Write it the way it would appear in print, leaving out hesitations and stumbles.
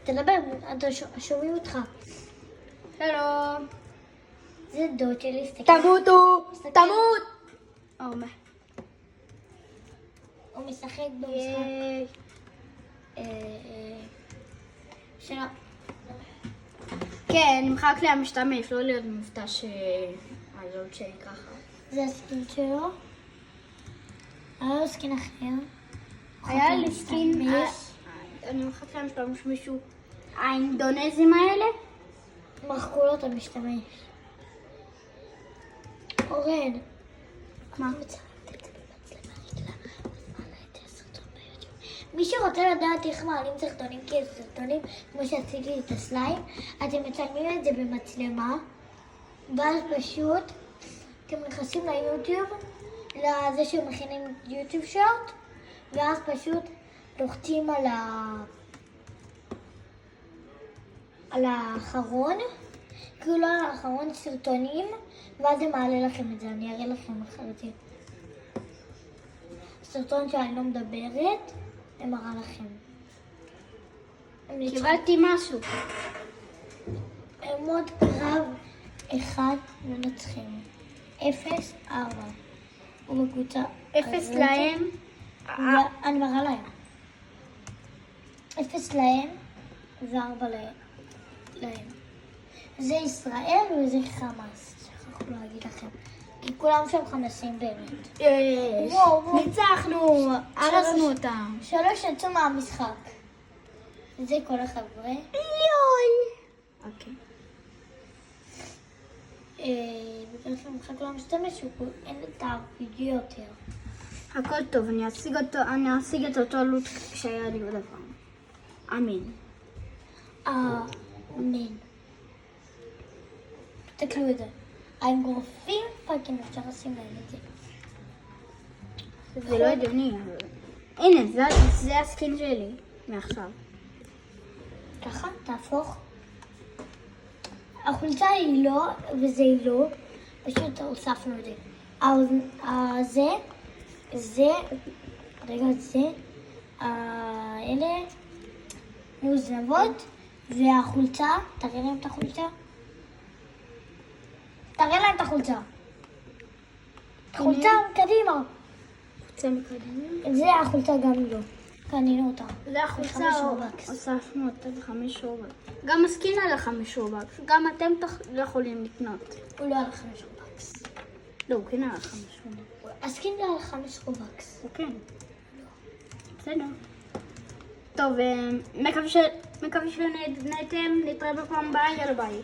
תדבר, שומעים אותך. שלום. זה דוד שלי, סתכל. תמותו! תמות! הוא משחק במשחק. שלא. כן, נמחק לי המשתמש, לא להיות מופתע שהדוד שלי ככה. זה הסקין שלו. היה לו סקין אחר. היה לי סקין, אני מחכה למשתמש מישהו, האינדונזים האלה? מחקו לו את המשתמש. אורן. מה? מי שרוצה לדעת איך מעלים סרטונים כסרטונים, כמו שעשיתי את הסליים, אתם מצלמים את זה במצלמה, ואז פשוט אתם נכנסים ליוטיוב, לזה שמכינים יוטיוב שורט, ואז פשוט לוחצים על האחרון, כאילו על האחרון סרטונים, ואז זה מעלה לכם את זה, אני אראה לכם אחרת. סרטון שאני לא מדברת, אני מראה לכם. קיבלתי משהו. הם עוד קרב אחד מנצחים. 0-4. ובקבוצה 0 להם. אני מראה להם. 0 להם ו4 להם. זה ישראל וזה חמאס. שכחו להגיד לכם. כי כולם שם חמאסים באמת. ניצחנו, הרסנו אותם. 3 יצאו מהמשחק. זה כל החבר'ה. יוי. אוקיי. בגלל שהמשחק לא משתמש, אין את הווידאו יותר. הכל טוב, אני אשיג את אותו לוט שהיה לי בדבר. אמין. אמן. תקלו את זה. האגרופים פאקינג אפשר לשים להם את זה. זה לא הגיוני. הנה, זה הסקין שלי מעכשיו. ככה, תהפוך. החולצה היא לא, וזה היא לא. פשוט הוספנו את זה. אלה מוזנבות, והחולצה, תראה להם את החולצה. תראה להם את החולצה. חולצה קדימה. חולצה מקדימה? זה החולצה גם לא. קנינו אותה. זה החולצה, הוספנו אותה ב5 רובק. גם הסקין על 5 רובק. גם אתם יכולים לקנות. הוא לא על 5 רובקס. לא, הוא כן על 5 רובק. הסקין זה על 5 רובקס. הוא כן. בסדר. טוב, מקווה שנהנתם, נתראה בפעם הבאה, יאללה ביי.